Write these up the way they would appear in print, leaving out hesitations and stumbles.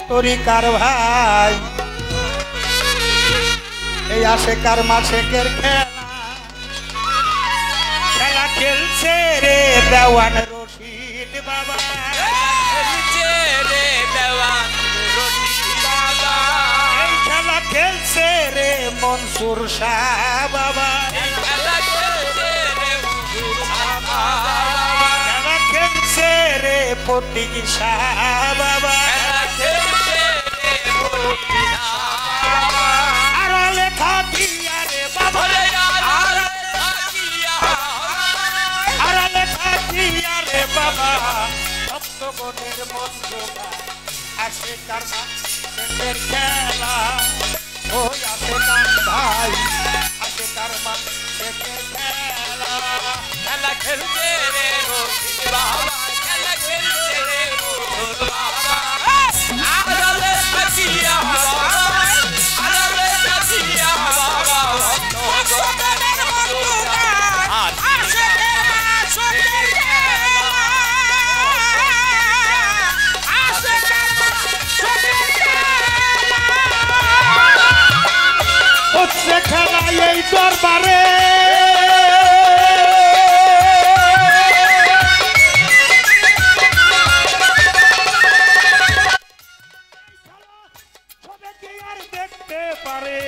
তরিকার ভাই এই আশেকার মাসেকের খেলা খেলছে রে দেওয়ান রশিদ বাবা খেলছে রে দেওয়ান রশিদ বাবা এই খেলা খেলছে রে মনসুর শাহ বাবা খেলা খেলছে রে মনসুর বাবা খেলা খেলছে রে পটিক শাহ বাবা খেলা খেলছে রে পটিক শাহ বাবা আর লেখা দিয়া রে বাবা আর লেখা দিয়া রে বাবা ভক্তগণের মন জোগা আসে কারমা শেখের খেলা ওই আসে কান ভাই আসে কারমা শেখের খেলা খেলা খেলছে রে রশিদ বাবা খেলা খেলছে রে মনসুর বাবা আরে সাকিয়া বাবা আরে সাকিয়া বাবা ভক্তগণের মন জোগা আসে হচ্ছে খেলা এই দরবারে সবাইকে আর দেখতে পারে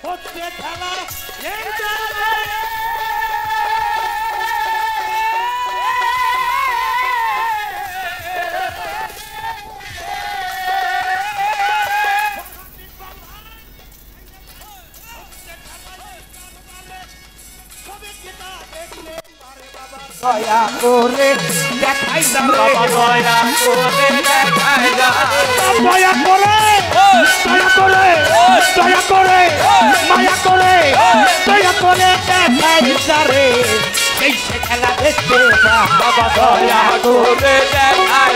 হচ্ছে খেলা এই দরবারে দয়া করে দেখাই বাবা দয়া করে দেখাই দয়া করে দয়া করে দয়া করে মায়া করে দয়া করে দেখাই রে এই সে খেলা দেখতে বাবা দয়া করে দেখাই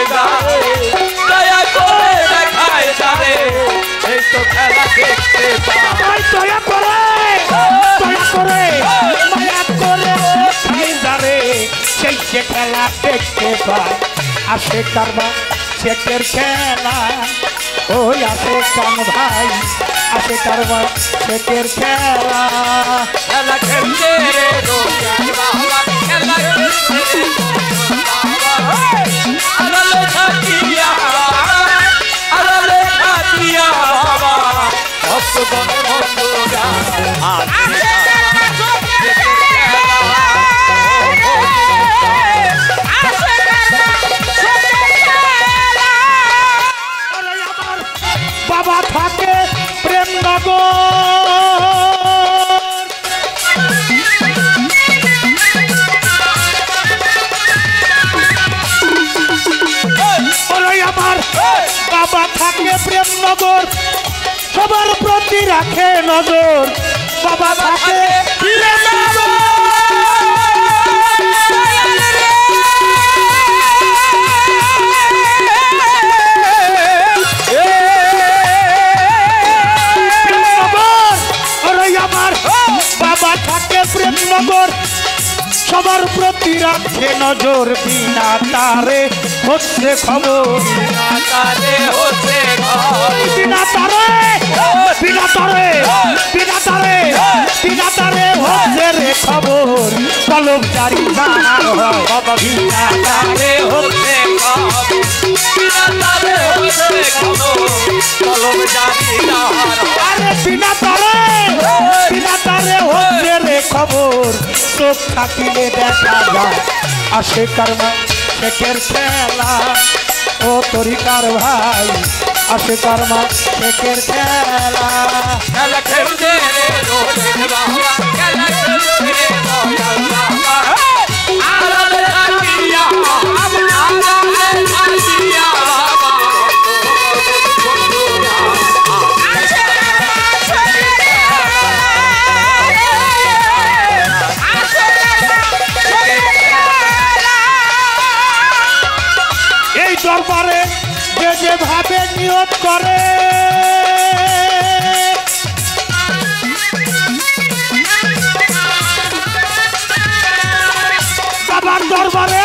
দয়া করে দেখাই এই তো খেলা দেখতে পাই দয়া করে মায়া করে দেখাই রে সেই সে খেলা দেখতে পাই আসে কারবা শেখের খেলা ওই আসে কান ভাই আসে কারবা শেখের খেলা খেলা খেলছে রে রশিদ বাবা খেলা খেলছে রে আরে সাকিয়া আরে সাকিয়া বাবা ভক্তগণের মন জোগা বাবা থাকে প্রেমনগর আমার বাবা থাকে প্রেমনগর সবার প্রতি রাখে নজর বাবা থাকে প্রেমনগর বাবা থাকে প্রেমনগর সবার প্রতি রাখে নজর বিনা তারে হচ্ছে খবর বিনা তারে হচ্ছে খবর বিনা তারে বিনা তারে বিনা তারে বিনা তারে হচ্ছে রে খবর কলম জারি জানার হয় বাবা বিনা তারে হচ্ছে খবর বিনা তারে হচ্ছে খবর কলম জারি জানার আরে বিনা তারে হচ্ছে রে খবর চোখ থাকিলে দেখা যায় আসে কারমা শেখের খেলা ও তরিকার ভাই আসে কারমা শেখের খেলা খেলা খেলছে রে রশিদ বাবা খেলা খেলছে রে দয়াল বাবা আরে সাকিয়া আরে সাকিয়া বাবা এই দরবারে যে যেভাবে নিয়ত করে বাবার দরবারে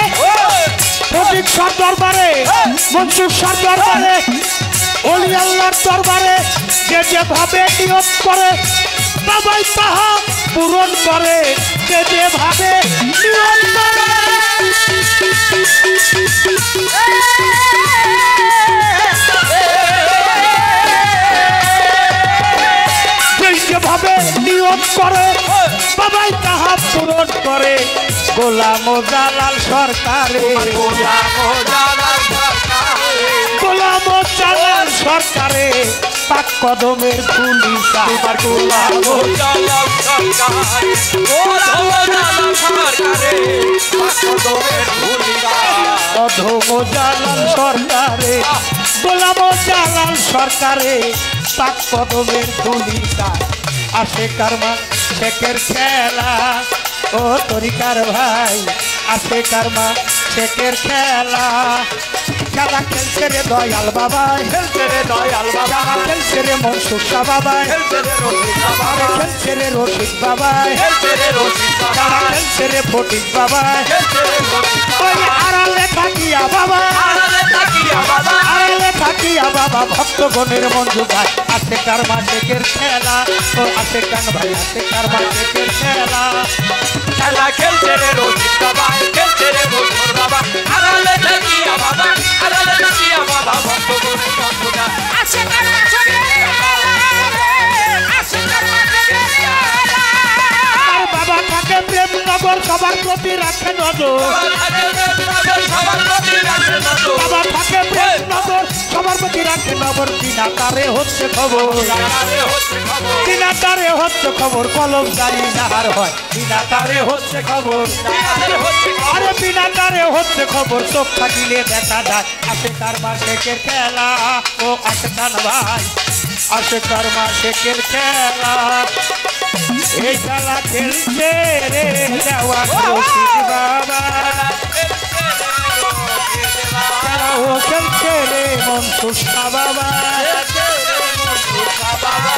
প্রদীপ দরবারে মনসুর দরবারে ওলি আল্লাহর দরবারে যে যেভাবে নিয়ত করে বাবাই তাহা পূরণ করে, যে যেভাবে নিয়ত করে যেভাবে নিয়ত করে বাবাই তাহা পূরণ করে। গোলাম জালাল সরকারে, গোলাম জালাল সরকারে পাক কদমের ফুলি সাহার গোলাম জালাল সরকারে, গোলাম জালাল সরকারে পাক কদমের ফুলি অধম জালাল সরকারে, গোলাম জালাল সরকারে পাক কদমের ফুলি আসে কারমা শেখের খেলা। ও তরিকার ভাই আসে কারমা শেখের খেলা। খেলা খেলছে রে দয়াল বাবা, খেলছে রে দয়াল বাবা, খেলছে রে মনসুর শাহ বাবা, খেলছে রে রশিদ বাবা, খেলছে রে রশিদ বাবা, খেলছে রে রশিদ বাবা, খেলছে রে ফটিক বাবা, খেলছে রে রশিদ ওই বাবা, আড়ালে থাকিয়া বাবা, আড়ালে তাকিয়া বাবা, আড়ালে থাকিয়া বাবা ভক্তগণের মন জোগায়। আসে কারমা শেখের খেলা, ও আসে কান ভাই আসে কারমা শেখের খেলা। খেলা খেলছে রে রশিদ বাবা, খেলছে রে মনসুর বাবা, আড়ালে তাকিয়া বাবা, আড়ালে তাকিয়া বাবা ভক্ত করে বন্ধুরা আসে কারমা শেখের খেলা, আসে কারমা শেখের খেলা। আর বাবা থাকে প্রেম নগর সবার প্রতি রাখে নজর, সবার প্রতি রাখে নজর, বাবা থাকে প্রেম নগর সবার প্রতি রাখে নজর। বিনা তারে হচ্ছে খবর, আরে হচ্ছে খবর, বিনা তারে হচ্ছে খবর, কলম জারি নাহার হয় বিনা তারে হচ্ছে খবর। আরে হচ্ছে খবর, আরে বিনা তারে হচ্ছে খবর, চোখ থাকিলে দেখা যায়। আসে কারমা শেখের খেলা, ও আসে কান ভাই আসে কারমা শেখের খেলা। এই খেলা খেলছে রে দেওয়ান রশিদ বাবা, খেলা ও খেলছে রে মনসুর শাহ বাবা,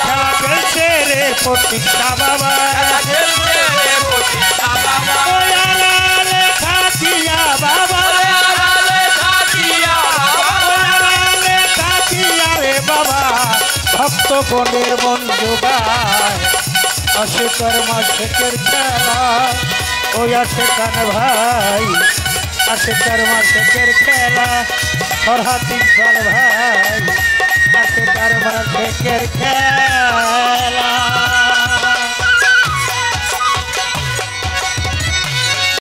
খেলা খেলছে রে ফটিক শাহ বাবা। ওই আড়ালে থাকিয়া বাবা, ওই আড়ালে থাকিয়া রে বাবা ভক্তগণের মন জোগায়। আসে কারমা শেখের খেলা, ওই আসে কান ভাই আসে কারমা শেখের খেলা। ফরহাদ ইকবাল ভাই আসে কারমা শেখের খেলা।